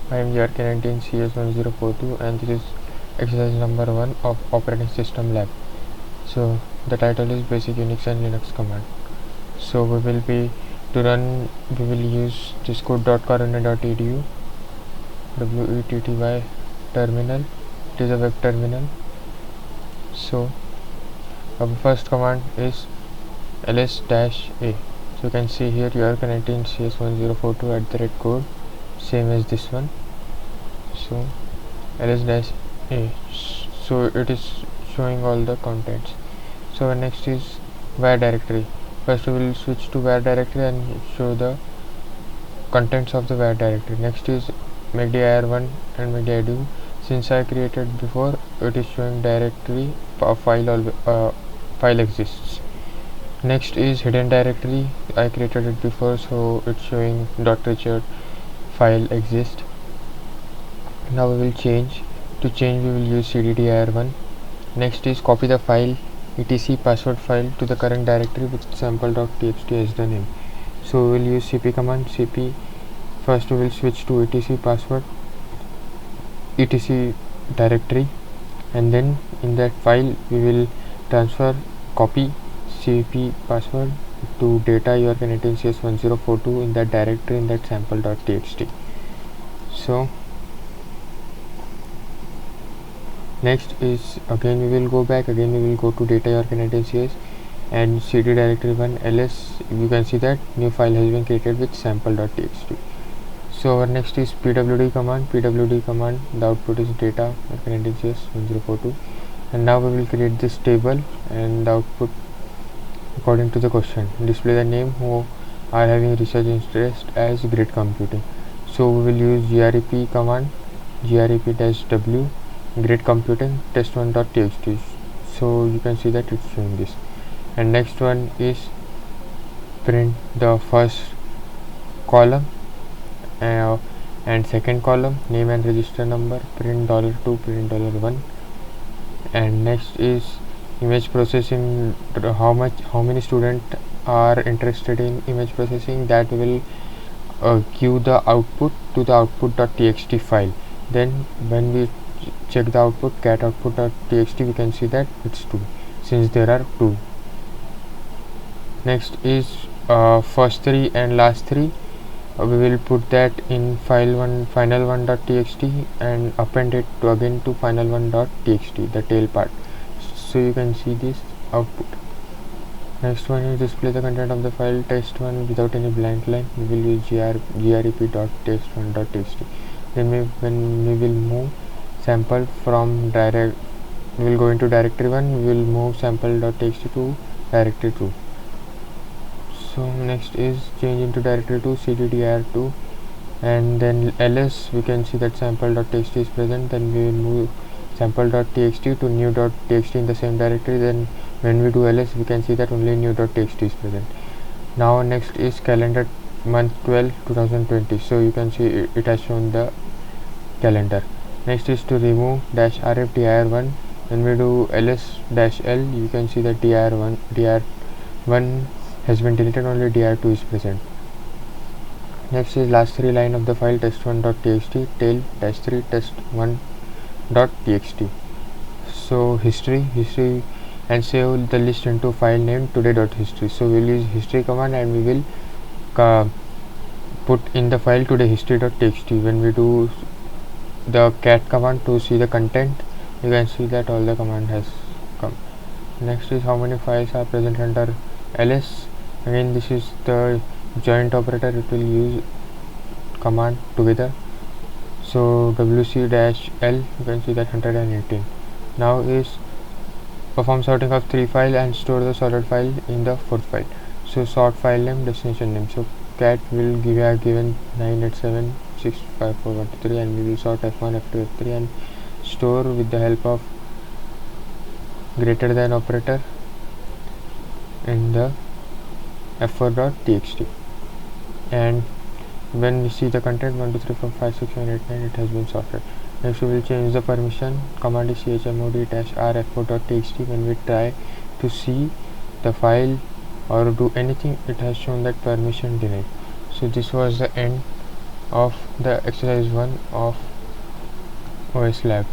I am ERK19 CS1042 and this is exercise number 1 of operating system lab. So the title is basic Unix and Linux command. So we will use this code.corona.edu WETTY terminal. It is a web terminal. So our first command is ls-a. So you can see here ERK19 CS1042 @code, same as this one. So ls-a, so it is showing all the contents. So next is var directory. First we will switch to var directory and show the contents of the var directory. Next is makdir1 and makdir2. Since I created before, it is showing directory file exists. Next is hidden directory. I created it before, so it's showing .richard file exists. Now we will change. To change we will use cddir1. Next is copy the file etc password file to the current directory with sample.txt as the name. So we will use cp command. Cp, first we will switch to etc password etc directory, and then in that file we will transfer copy cp password to data ERK19 CS1042 in that directory in that sample.txt. So next is again we will go back, again we will go to data ERK19 CS and cd directory 1 ls. You can see that new file has been created with sample.txt. So our next is pwd command. Pwd command, the output is data ERK19 CS1042, and now we will create this table and the output according to the question. Display the name who are having research interest as grid computing. So we will use grep command, grep-w grid computing test1.txt. so you can see that it's showing this. And next one is print the first column and second column, name and register number, print $2, print $1. And next is image processing, how many students are interested in image processing, that will give the output to the output.txt file. Then when we check the output cat output.txt, we can see that it's 2 since there are 2. Next is first 3 and last 3. We will put that in final1.txt and append it to again to final1.txt, the tail part. So you can see this output. Next one is display the content of the file test1 without any blank line. We will use grep.test1.txt. Then when we will move sample from we will go into directory 1, we will move sample.txt to directory 2. So next is change into directory 2, cddir2, and then ls, we can see that sample.txt is present. Then we will move sample.txt to new.txt in the same directory. Then when we do ls, we can see that only new.txt is present. Now next is calendar month 12 2020. So you can see it has shown the calendar. Next is to remove -rf dir1. When we do ls-l, you can see that dir1 has been deleted, only dir2 is present. Next is last 3 line of the file test1.txt, tail -3 test1.txt. so history and save the list into file name today.history. so we'll use history command and we will put in the file today history.txt. when we do the cat command to see the content, you can see that all the command has come. Next is how many files are present under ls. Again this is the joint operator, it will use command together. So wc-l, you can see that 118. Now is perform sorting of 3 files and store the sorted file in the 4th file. So sort file name, destination name. So cat will have given 987654123 and we will sort f1 f2 f3 and store with the help of greater than operator in the f4.txt. and when we see the content 1 2 3 4 5 6 7 8 9, it has been sorted. Next we will change the permission. Command is chmod-r f4.txt. when we try to see the file or do anything, it has shown that permission denied. So this was the end of the exercise 1 of OS Lab.